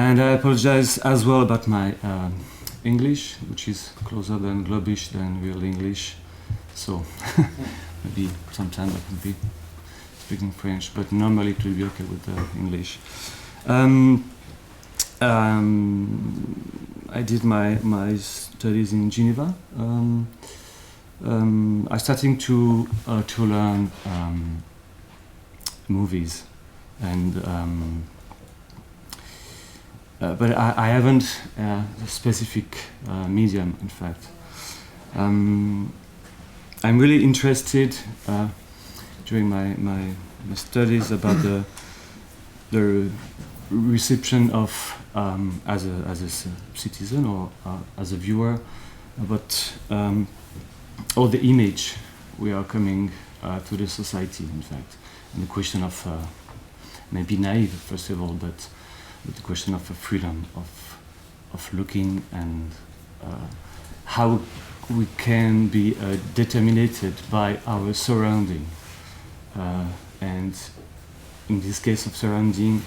And I apologize as well about my English, which is closer than Globish than real English. So maybe sometime I can be speaking French, but normally it will be okay with English. I did my studies in Geneva. I started to learn movies, and but I haven't a specific medium. In fact, I'm really interested during my studies about the reception of as a citizen or as a viewer, but all the image we are coming to the society, in fact, and the question of maybe naive first of all, but the question of freedom of looking and how we can be determined by our surrounding, and in this case of surrounding,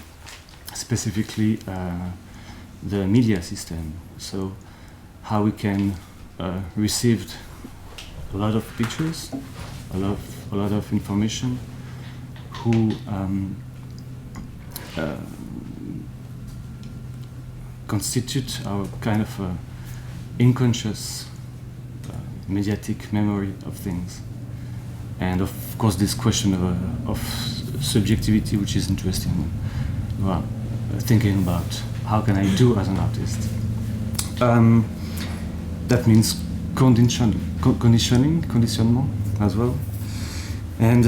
specifically the media system. So how we can receive a lot of pictures, a lot of information, who constitute our kind of unconscious mediatic memory of things, and of course this question of subjectivity, which is interesting. Well, thinking about how can I do as an artist. That means conditioning as well, and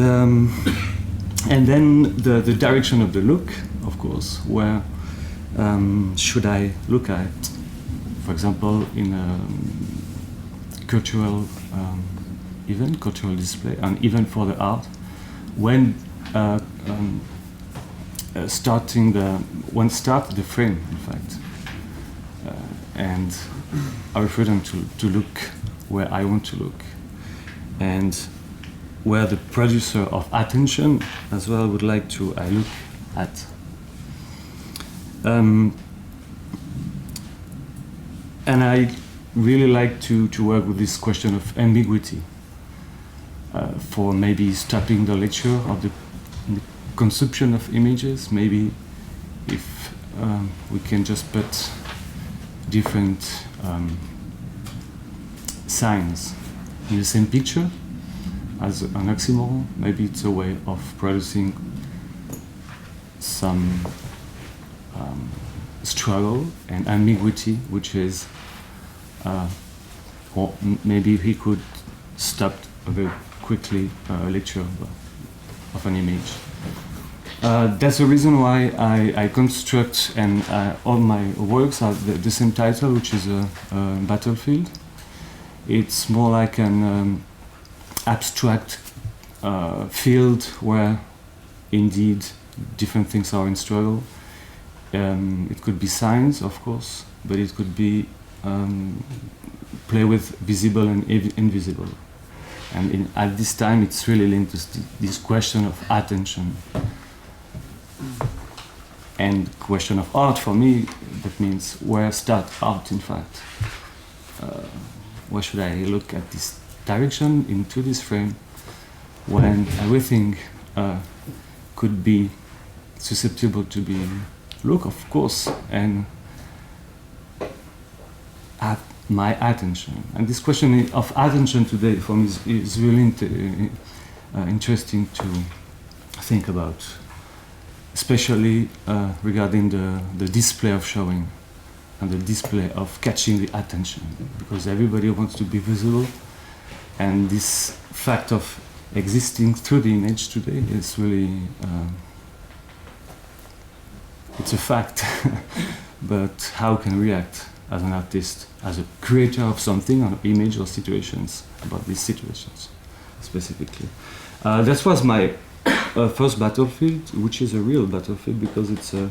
then the direction of the look, of course. Where should I look at? For example, in a cultural event, cultural display, and even for the art, when start the frame, in fact, and I refer them to look where I want to look, and where the producer of attention as well would like to I look at. And I really like to work with this question of ambiguity, for maybe stopping the lecture of the consumption of images. Maybe if we can just put different signs in the same picture as an oxymoron, maybe it's a way of producing some struggle and ambiguity, which is or maybe he could stop very quickly a lecture of an image. That's the reason why I construct, and all my works have the same title, which is a battlefield. It's more like an abstract field where indeed different things are in struggle. It could be signs, of course, but it could be play with visible and invisible. And at this time, it's really linked to this question of attention. And question of art for me, that means where start art, in fact. Where should I look at this direction into this frame when everything could be susceptible to be look, of course, and at my attention. And this question of attention today for me is really interesting to think about, especially regarding the display of showing and the display of catching the attention, because everybody wants to be visible, and this fact of existing through the image today is really it's a fact. But how can we react as an artist, as a creator of something, an image or situations, about these situations specifically? That was my first battlefield, which is a real battlefield, because it's a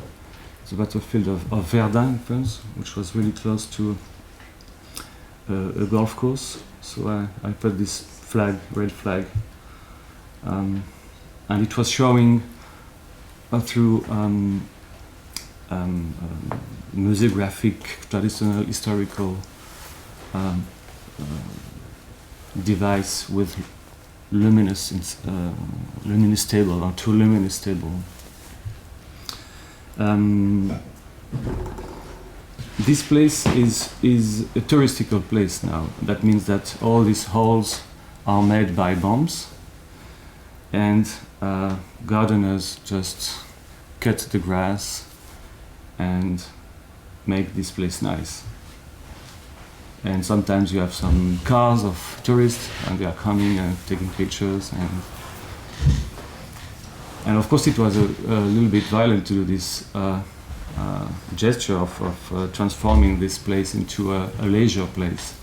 battlefield of Verdun in France, which was really close to a golf course. So I put this flag, red flag, and it was showing through museographic, traditional, historical device with luminous table, or two luminous table. This place is a touristical place now. That means that all these halls are made by bombs, and gardeners just cut the grass and make this place nice. And sometimes you have some cars of tourists, and they are coming and taking pictures. And of course, it was a little bit violent to do this gesture of transforming this place into a leisure place.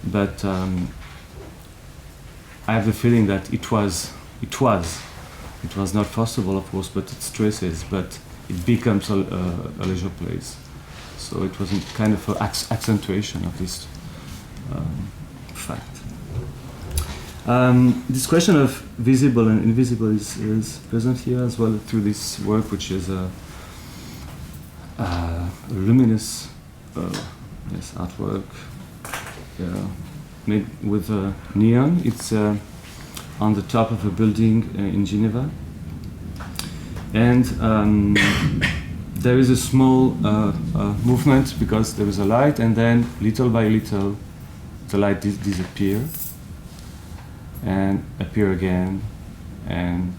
But I have the feeling that it was not possible, of course, but it stresses, but it becomes a leisure place. So it was a kind of an accentuation of this fact. This question of visible and invisible is present here as well through this work, which is a luminous artwork made with neon. It's on the top of a building in Geneva. And there is a small movement because there is a light, and then little by little the light disappears and appear again, and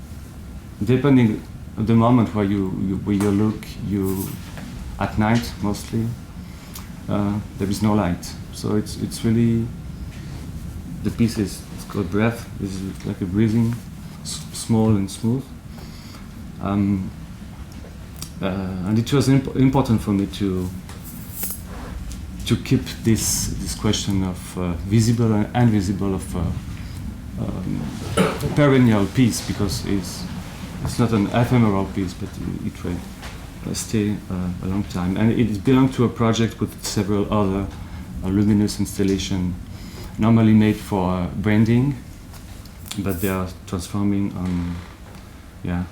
depending on the moment where you look, at night mostly there is no light, so it's really, the piece it's called Breath. This is like a breathing, small and smooth, and it was important for me to keep this question of visible and invisible, of perennial piece, because it's not an ephemeral piece, but it will stay a long time. And it belonged to a project with several other luminous installations, normally made for branding, but they are transforming on, I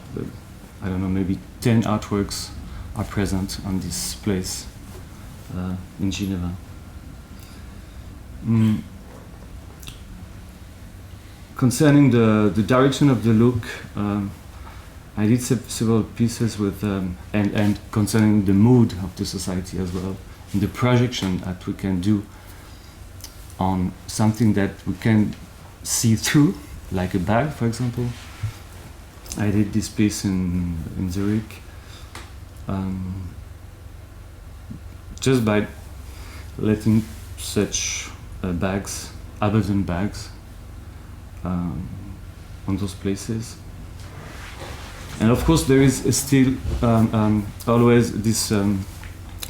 don't know, maybe 10 artworks are present on this place in Geneva. Concerning the direction of the look, I did several pieces with, and concerning the mood of the society as well, and the projection that we can do on something that we can see through, like a bag, for example. I did this piece in Zurich, just by letting such bags, abandoned bags, on those places. And of course there is still always this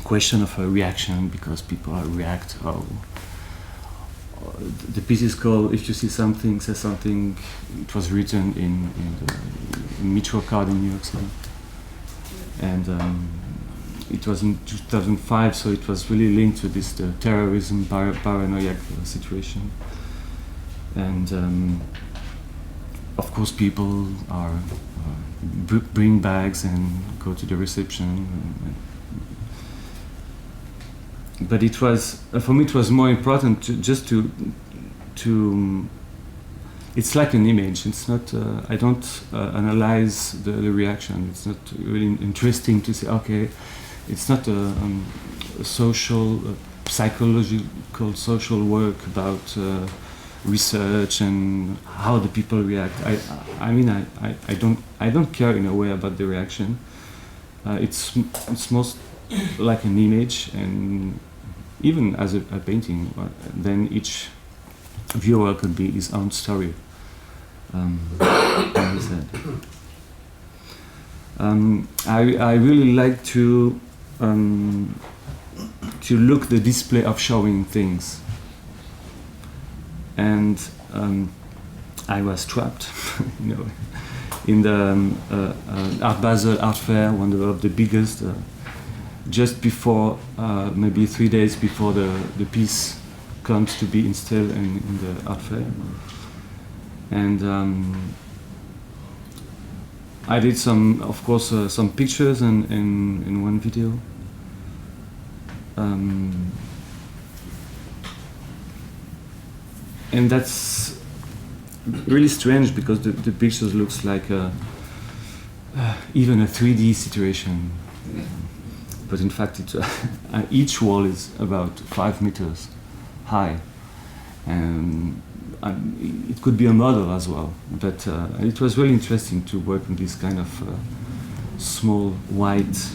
question of a reaction, because people react. The piece is called "If You See Something, Say Something." It was written in the metro card in New York City, and it was in 2005, so it was really linked to this terrorism, paranoia situation. And of course people are bring bags and go to the reception. But it was, for me, it was more important to it's like an image. It's not. I don't analyze the reaction. It's not really interesting to say, okay, it's not a social, psychological, social work about research and how the people react. I mean, I don't care in a way about the reaction. It's most like an image, and even as a painting, then each viewer could be his own story. Like I said, I really like to look the display of showing things, and I was trapped, in the Art Basel Art Fair, one of the biggest. Just before, maybe 3 days before the piece comes to be installed in the art fair. And I did some, of course, some pictures and in one video. and that's really strange because the pictures looks like even a 3D situation, but in fact each wall is about 5 meters high, and it could be a model as well. But it was really interesting to work in this kind of small white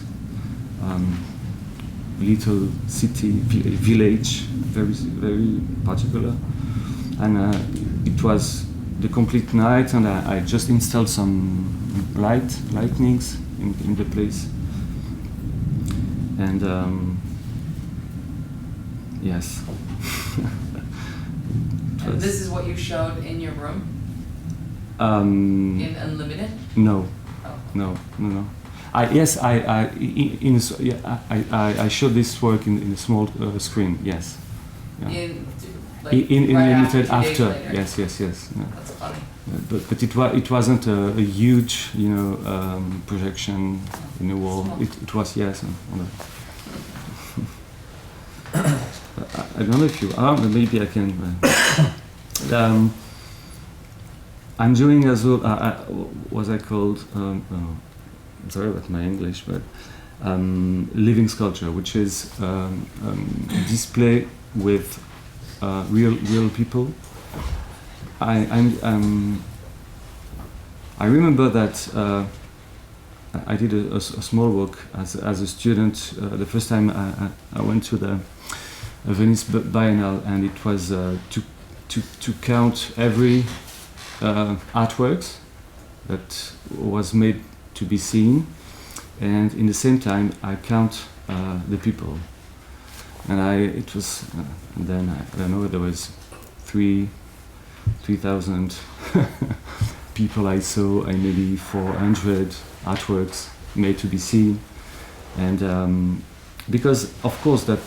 little city village, very particular, and it was the complete night, and I just installed some lightnings in the place, and yes. And this is what you showed in your room? In Unlimited? No. Oh. No. I showed this work in a small screen. Yes. Yeah. In right limited after. after. Yes. Yeah. That's funny. But it wasn't a huge projection in the wall. It was yes. I don't know if you are, but maybe I can. I'm doing as well. What I called. Sorry about my English, but living sculpture, which is display with real people. I remember that I did a small work as a student. The first time I went to the Venice Biennale, and it was to count every artworks that was made to be seen, and in the same time I count the people, and then I don't know, there was 3,000 people I saw, and maybe 400 artworks made to be seen, and because of course that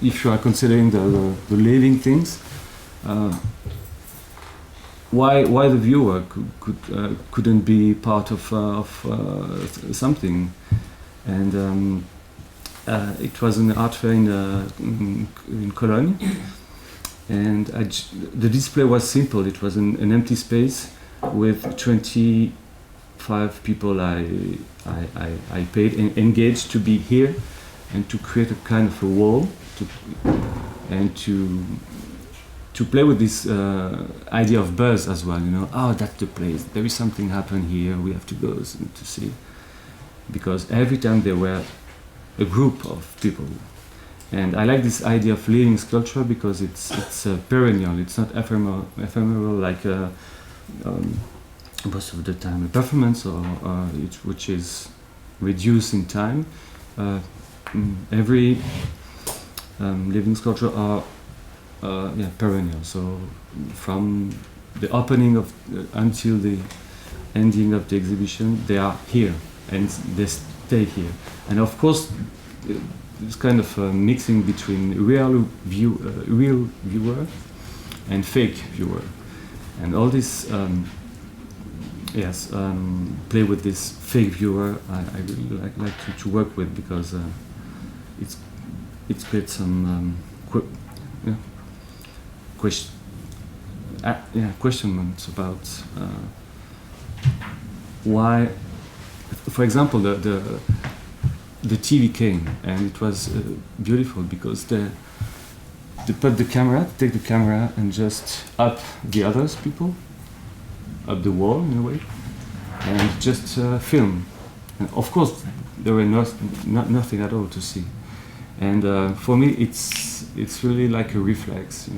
if you are considering the living things, why the viewer couldn't be part of something, and it was an art fair in Cologne, and the display was simple. It was an empty space with 25 people I paid and engaged to be here and to create a kind of a wall to play with this idea of buzz as well, that's the place, there is something happen here, we have to go to see. Because every time there were a group of people. And I like this idea of living sculpture because it's perennial, it's not ephemeral like most of the time a performance, which is reduced in time. Every living sculpture are perennial. So from the opening until the ending of the exhibition, they are here and they stay here. And of course, this kind of mixing between real viewer and fake viewer, and all this play with this fake viewer. I really like to work with because it creates some questionments about why, for example, the TV came, and it was beautiful because they take the camera and just up the others people, up the wall in a way, and just film. And of course, there were nothing at all to see. And for me, it's really like a reflex,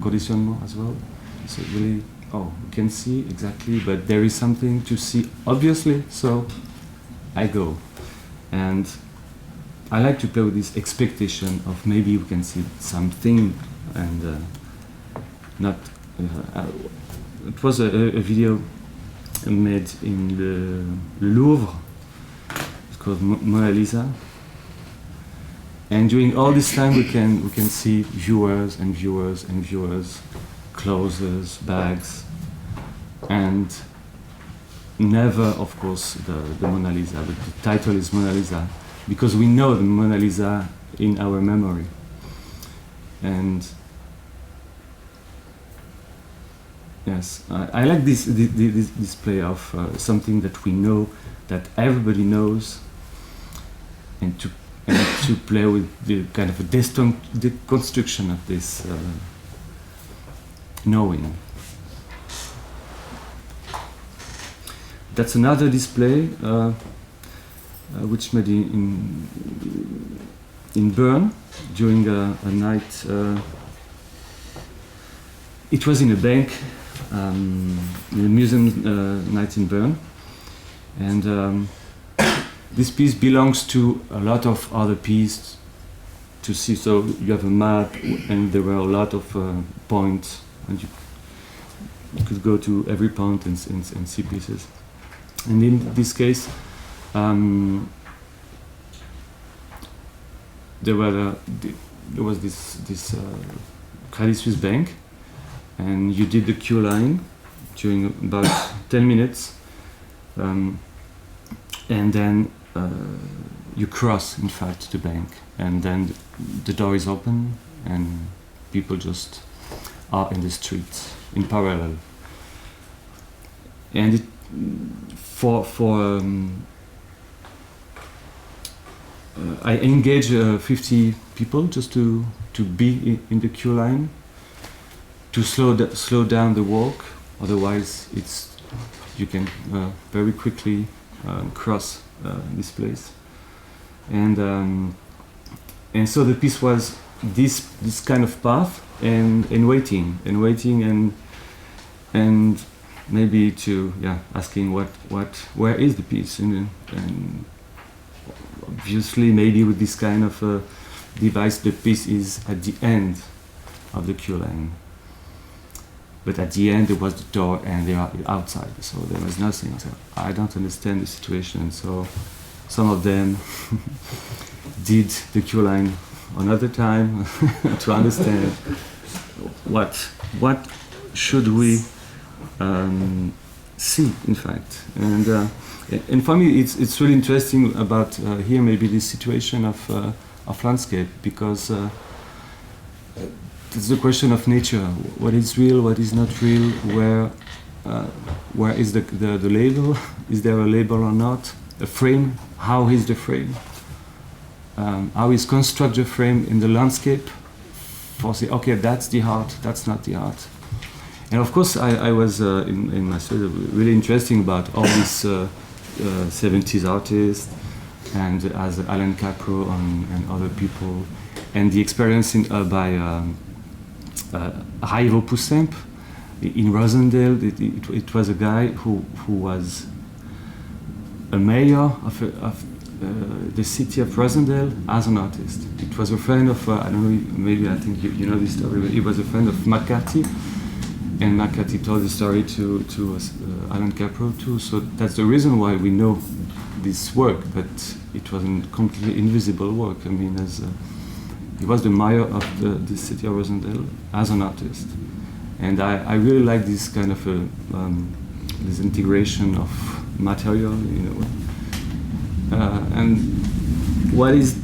conditionnement as well. So really, you can see exactly, but there is something to see, obviously. So I go, and I like to play with this expectation of maybe we can see something, and not. It was a video made in the Louvre. It's called Mona Lisa. And during all this time, we can see viewers, clothes, bags, and never, of course, the Mona Lisa. But the title is Mona Lisa because we know the Mona Lisa in our memory. And yes, I like this display of something that we know, that everybody knows, and to play with the kind of a deconstruction of this knowing. That's another display which made in Bern during a night. It was in a bank, in a museum night in Bern, and this piece belongs to a lot of other pieces to see. So you have a map, and there were a lot of points, and you could go to every point and see pieces. And in this case, there was this Credit Suisse bank, and you did the queue line during about 10 minutes, and then you cross, in fact, the bank, and then the door is open, and people just are in the streets in parallel. And I engage 50 people just to be in the queue line, to slow down the walk. Otherwise, you can very quickly cross this place. And so the piece was this kind of path and waiting and maybe asking where is the piece, and obviously maybe with this kind of device the piece is at the end of the queue line, but at the end there was the door and they are outside, so there was nothing. So I don't understand the situation. So some of them did the queue line another time to understand what should we see, in fact. And for me, it's really interesting about here maybe this situation of landscape, because it's the question of nature. What is real? What is not real? Where is the label? Is there a label or not? A frame? How is the frame? How is construct the frame in the landscape? For say, okay, that's the art. That's not the art. And of course, I was in my study really interesting about all these 70s artists, and as Alan Capro and other people, and the experience by Raivo Poussemp in Rosendale. It was a guy who was a mayor of the city of Rosendale as an artist. It was a friend of, I don't know, maybe I think you know this story, but he was a friend of McCarthy. And McCarthy told the story to Alan Capro too. So that's the reason why we know this work, but it wasn't completely invisible work. I mean, he was the mayor of the city of Rosendale as an artist. And I really like this kind of this integration of material, you know. And what is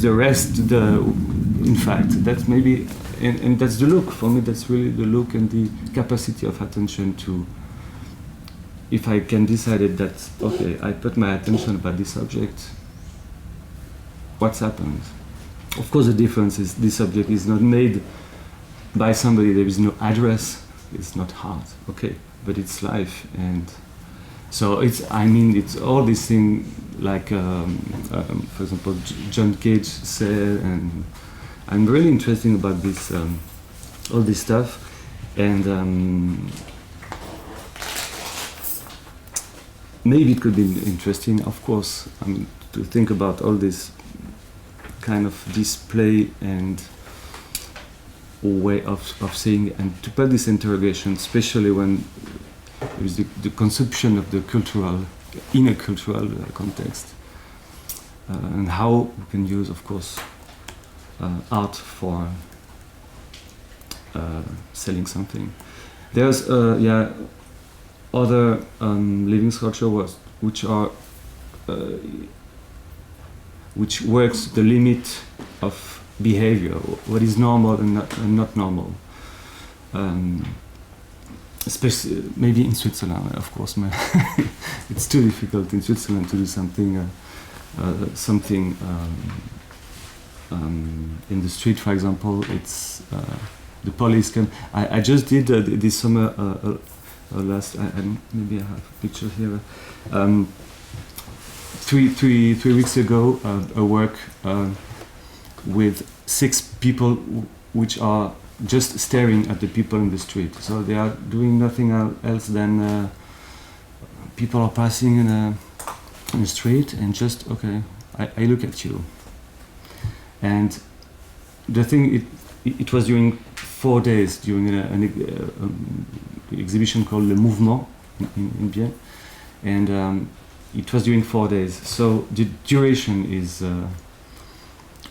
the rest? In fact, that's maybe. And that's the look. For me, that's really the look and the capacity of attention to, if I can decide that, okay, I put my attention about this object, what's happened? Of course, the difference is this object is not made by somebody, there is no address, it's not art, okay, but it's life. And so it's all these things, like, for example, John Cage said, and I'm really interested about this, all this stuff, and maybe it could be interesting, of course, to think about all this kind of display and way of seeing, and to put this interrogation, especially when there is the conception of the cultural, in a cultural context, and how we can use, of course, art for selling something. There's other living sculptures which are which works the limit of behavior, what is normal and not normal. Especially maybe in Switzerland, of course. It's too difficult in Switzerland to do something in the street, for example. It's the police can. I just did this summer maybe I have a picture here. 3 weeks ago, a work with 6 people which are just staring at the people in the street. So they are doing nothing else than people are passing in the street and just, okay, I look at you. And the thing, it was during 4 days, during an exhibition called Le Mouvement in Bienne. And it was during 4 days. So the duration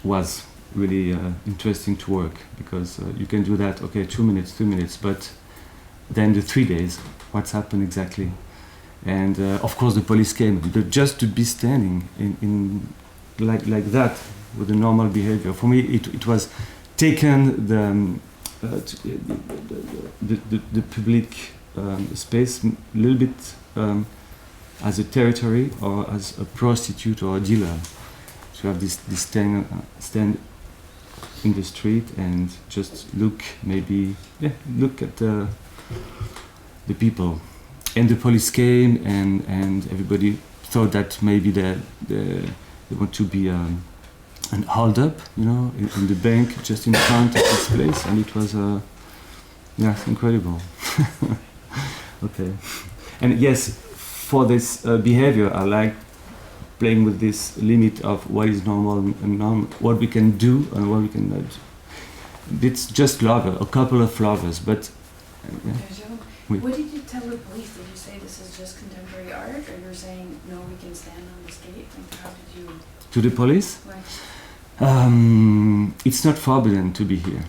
was really interesting to work, because you can do that, okay, 2 minutes, 3 minutes, but then the 3 days, what's happened exactly? And of course the police came, but just to be standing in like that with the normal behavior. For me, it was taken the public space a little bit as a territory or as a prostitute or a dealer. To have this stand in the street and just look at the people. And the police came and everybody thought that maybe they want to be an hold up, in the bank just in front of this place, and it was incredible. Okay. And yes, for this behavior, I like playing with this lit of what is normal and what we can do and what we cannot do. It's just a couple of lovers, but Oui. What did you tell the police? Did you say this is just contemporary art, or you're saying no, we can stand on the street? Like, how did you? To the police? Right. It's not forbidden to be here.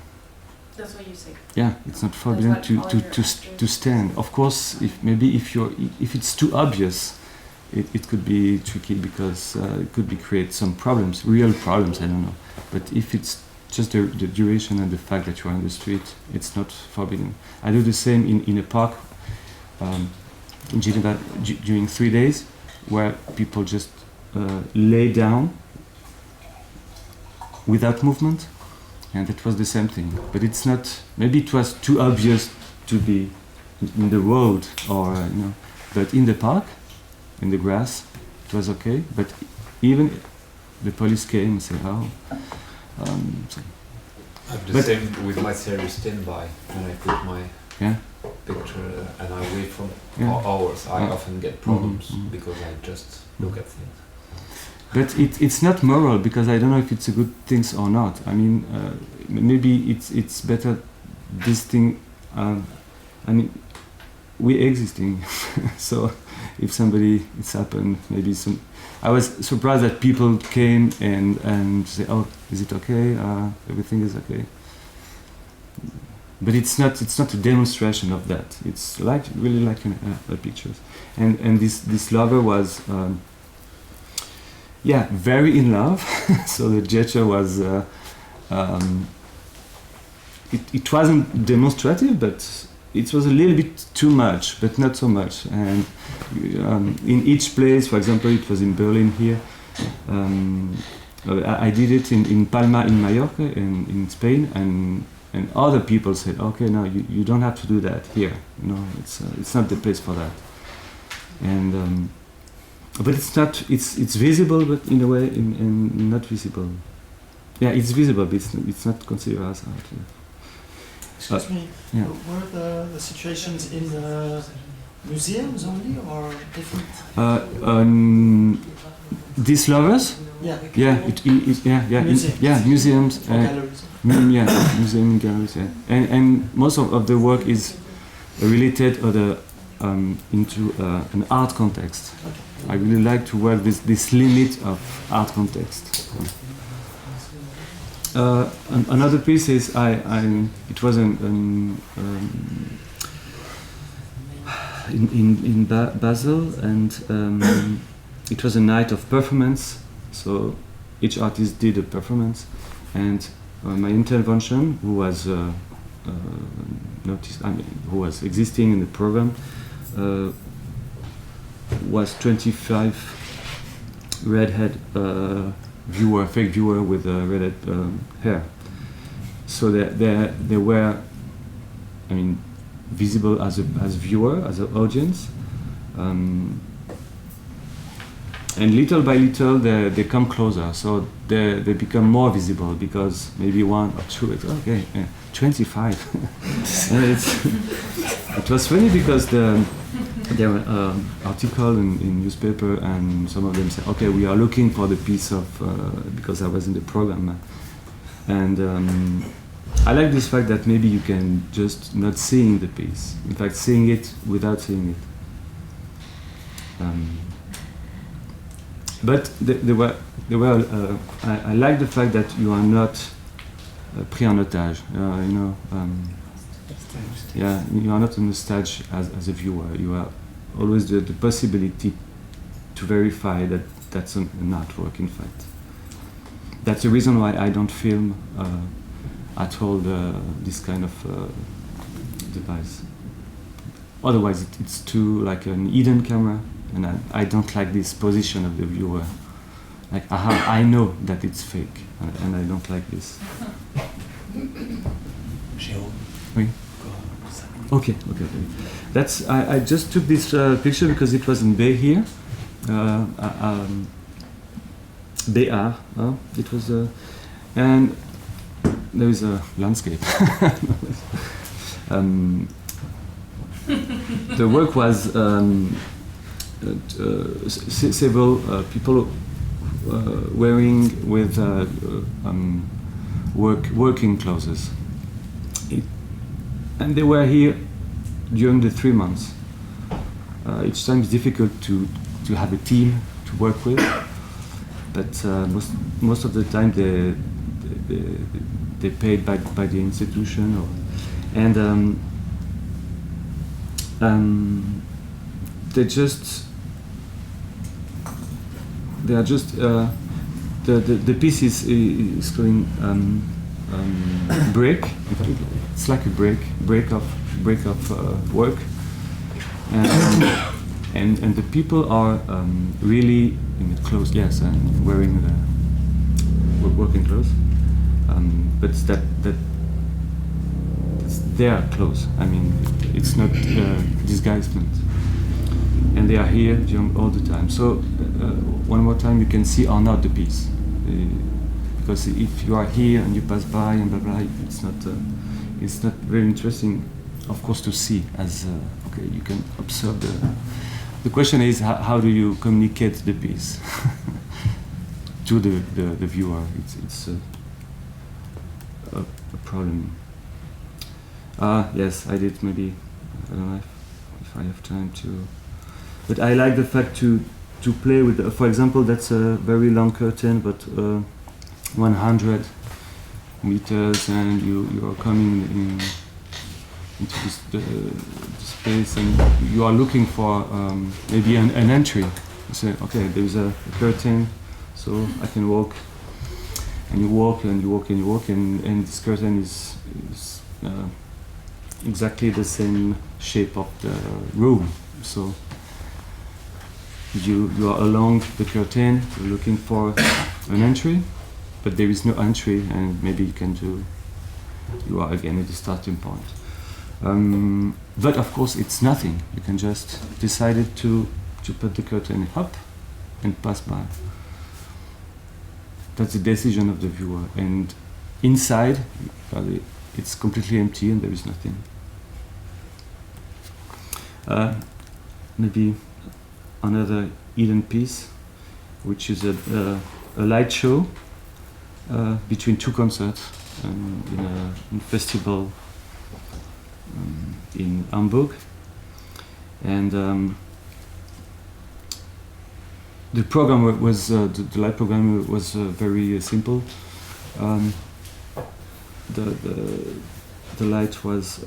That's what you say. Yeah, it's not forbidden to stand. Of course, if it's too obvious, it could be tricky, because it could create some problems, real problems. I don't know. But if it's just the duration and the fact that you're on the street, it's not forbidden. I do the same in a park in Geneva during 3 days, where people just lay down without movement, and that was the same thing. But it's not. Maybe it was too obvious to be in the road or but in the park, in the grass, it was okay. But even the police came and said, "Oh." I have the same with my series Standby. When I put my picture and I wait for hours, I often get problems because I just look at things. But it's not moral, because I don't know if it's a good thing or not. I mean, maybe it's better this thing. I mean, we're existing, so if it's happened, maybe some. I was surprised that people came and say, "Oh, is it okay? Everything is okay." But it's not a demonstration of that. It's really like pictures. And this lover was very in love. So the gesture was it wasn't demonstrative, but it was a little bit too much, but not so much. And in each place, for example, it was in Berlin here. I did it in Palma, in Mallorca, in Spain, and other people said, "Okay, no, you don't have to do that here. It's not the place for that." And but it's not. It's visible, but in a way, not visible. Yeah, it's visible, but it's not considered as art. Yeah. Excuse me, were the situations in the museums only, or different? These lovers? Museums. Galleries. Museum galleries. Yeah. And most of the work is related into an art context. Okay. I really like to work with this limit of art context. Another piece is it was in Basel, and it was a night of performance. So each artist did a performance, and my intervention, who was who was existing in the program, was 25 redhead fake viewer with redhead hair. So they were, I mean, visible as viewer, as an audience, and little by little they come closer. So they become more visible because maybe one or two. It's okay, 25. And it was funny because there were article in newspaper, and some of them said, okay, we are looking for the piece of because I was in the program, and I like this fact that maybe you can just not seeing the piece, in fact seeing it without seeing it. But I like the fact that you are not pris en otage, yeah, you are not on the stage as a viewer. You have always the possibility to verify that that's an artwork, in fact. That's the reason why I don't film at all this kind of device. Otherwise it's too like an hidden camera, and I don't like this position of the viewer. Like, I know that it's fake, and I don't like this. Jérôme. Oui. Okay. That's I just took this picture because it was in Bay here. Bay Art. It was and there is a landscape. The work was several people wearing with working clothes. And they were here during the 3 months. Each time it's difficult to have a team to work with, but most of the time they paid by the institution, and they are just the piece is going break. It's like a break of work, and the people are really in the clothes, yes, and wearing the working clothes, but it's it's their clothes. I mean, it's not disguisement, and they are here during all the time. So one more time, you can see or not the piece. Because if you are here and you pass by and blah blah, it's not very interesting, of course, to see. As okay, you can observe the question is how do you communicate the piece to the viewer? It's a problem. Yes, I did. Maybe I don't know if I have time to, but I like the fact to play with. For example, that's a very long curtain, but 100 meters, and you are coming into the space, and you are looking for maybe an entry. You say, okay, there is a curtain, so I can walk, and you walk, and you walk, and you walk, and this curtain is exactly the same shape of the room. So you are along the curtain, you're looking for an entry, but there is no entry, and maybe you are again at the starting point. But of course it's nothing. You can just decide to put the curtain up and pass by. That's the decision of the viewer, and inside it's completely empty and there is nothing. Maybe another hidden piece, which is a light show between two concerts in a festival in Hamburg, and the program was the light program was very simple. The light was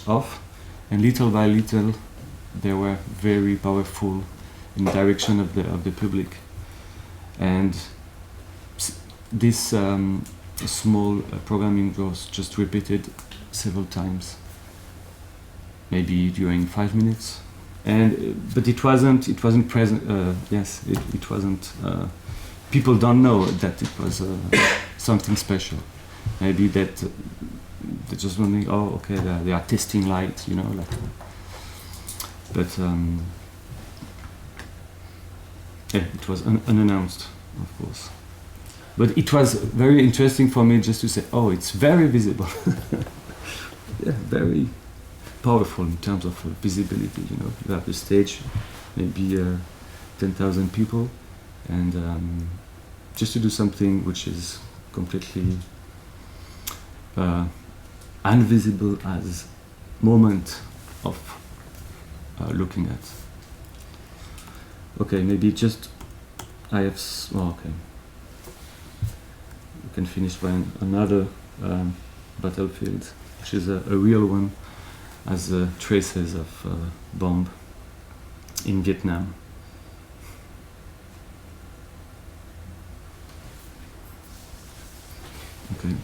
off, and little by little they were very powerful in the direction of the public, and this small programming was just repeated several times, maybe during 5 minutes, but it wasn't present. Yes, it wasn't. People don't know that it was something special. Maybe that they just wondering, oh, okay, they are testing light, you know, like. But yeah, it was unannounced, of course. But it was very interesting for me just to say, oh, it's very visible. Yeah, very powerful in terms of visibility, you know. You have the stage, maybe 10,000 people, and just to do something which is completely invisible as moment of looking at. Okay, maybe just I have. Okay, we can finish by another battlefield, which is a real one, as traces of bomb in Vietnam. Okay.